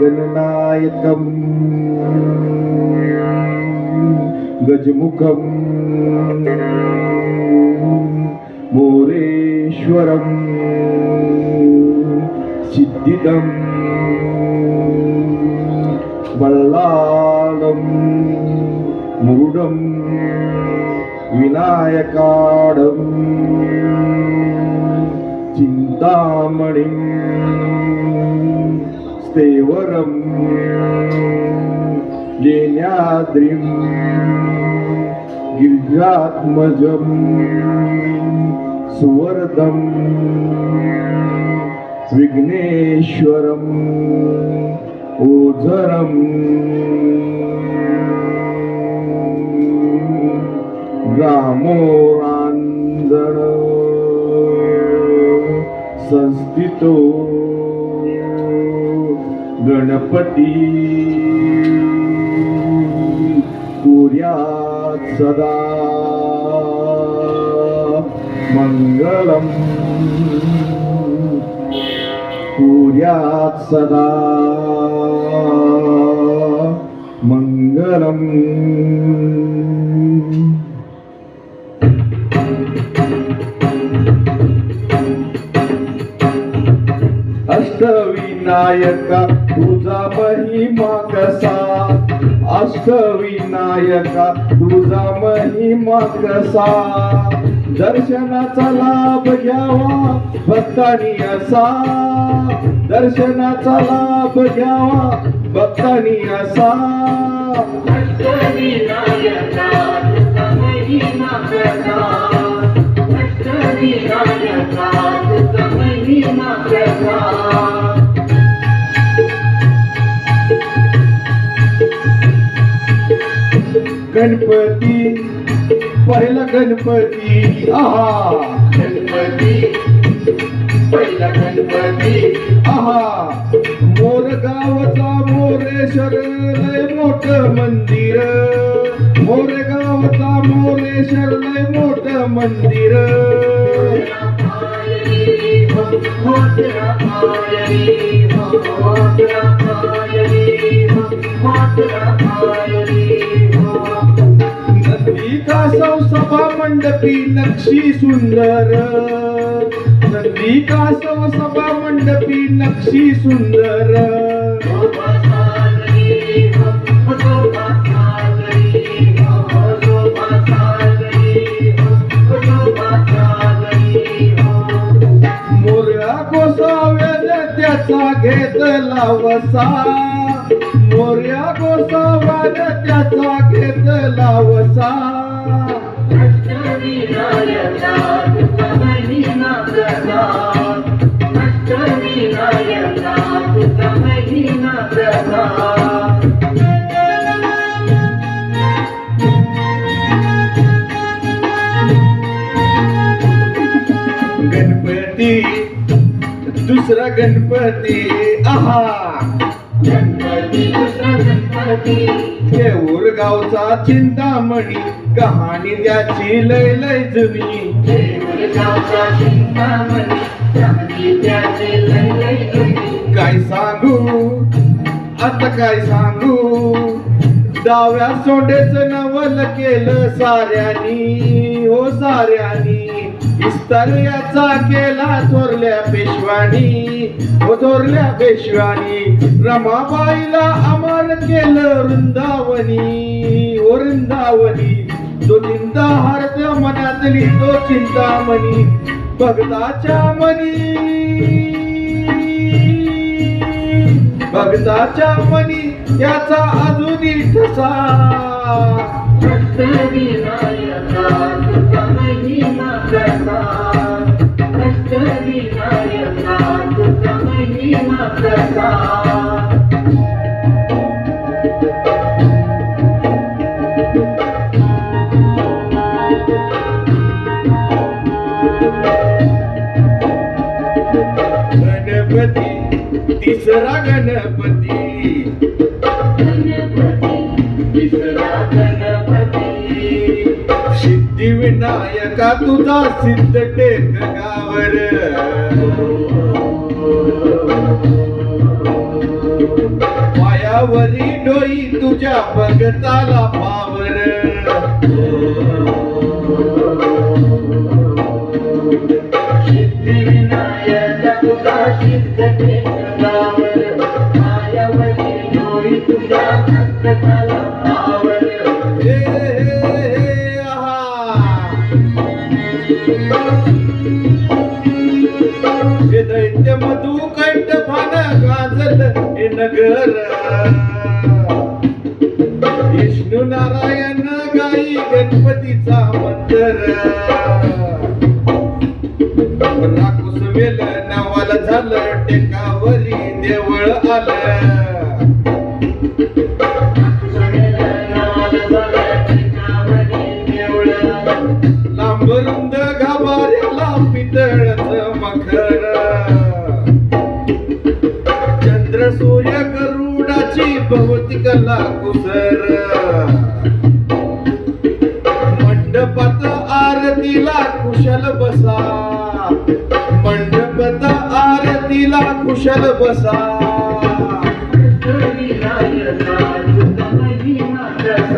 गणनायकं गजमुखं मोरेश्वरं सिद्धिदं बल्लालं मुरुडं विनायकाडं चिंतामणिं स्थेवरं लेण्याद्रिं गिरिजात्मजं सुवर्धं विघ्नेश्वरं ओझरं ग्रामोरांजन संस्थितो गणपती कुर्यात् सदा मंगलम् कुर्यात् सदा मंगलम्. अष्टविनायका तुझा महिमा कसा, अष्टविनायका तुझा महिमा कसा, दर्शनाचा लाभ घ्यावा भक्तांनी असा, दर्शनाचा लाभ घ्यावा भक्तांनी असा. अष्टविनायका तुझा महिमा कसा, अष्टविनायका तुझा महिमा कसा. गणपती पहिला गणपती आहा, गणपती पहिला गणपती आहा, मोरगावचा मोरेश्वर लय मोठं मंदिर, मोरगावचा मोरेश्वर लय मोठं मंदिर. नंदिका सभा मंडपी नक्षी सुंदर, नंदिका सभा मंडपी नक्षी सुंदर. मोरया गोसाव्याने त्याचा घेतला वसा, मोरया गोसाव्याने त्याचा घेतला वसा. अष्टविनायका तुझा महिमा कसा, अष्टविनायका तुझा महिमा कसा. गणपती दुसरा गणपती आहा, गणपती दुसरा गणपती देऊर गावचा चिंतामणी कहाणी त्याची लय लय जुनी. देऊळगावचा चिंतामणी कहाणी त्याची लय लय जुनी. काय सांगू आता काय सांगू, डाव्या सोंडेचं नवल केलं साऱ्यानी हो साऱ्यानी, इस्तर्याचा केला थोरल्या पेशवानी हो थोरल्या पेशवानी. रमाबाईला अमर केलं वृंदावनी हो वृंदावनी. तो चिंता हरत मनातली तो चिंतामणी भगताच्या मनी, भगताच्या मनी त्याचा अजूनही ठसा. अष्टविनायका तुझा महिमा कसा, अष्टविनायका तुझा महिमा कसा. गणपती तिसरा गणपती, गणपती तिसरा गणपती सिद्धिविनायका तुझा सिद्ध टेक गावर. मायावरी डोई तुझ्या भगताला पावर सिद्धिविनायक तुझा सिद्ध केंद्रावर मायावरी डोई तुझ्या भक्ताला पावर हे आहा हे दैत्य मधु कंठ भान गाजल हे नगर विष्णू नारायण गाई गणपतीचा मंतर राकुस मेल नावाला झालं टेकावरी देवळ आलं लांबरुंद गाभाऱ्याला पितळच मखर चंद्र सूर्य गरुडाची भौतिक कुसर मंडपात आरतीला कुशल बसा मंडपात आरतीला कुशल बसा विनायका तुझा महिमा कसा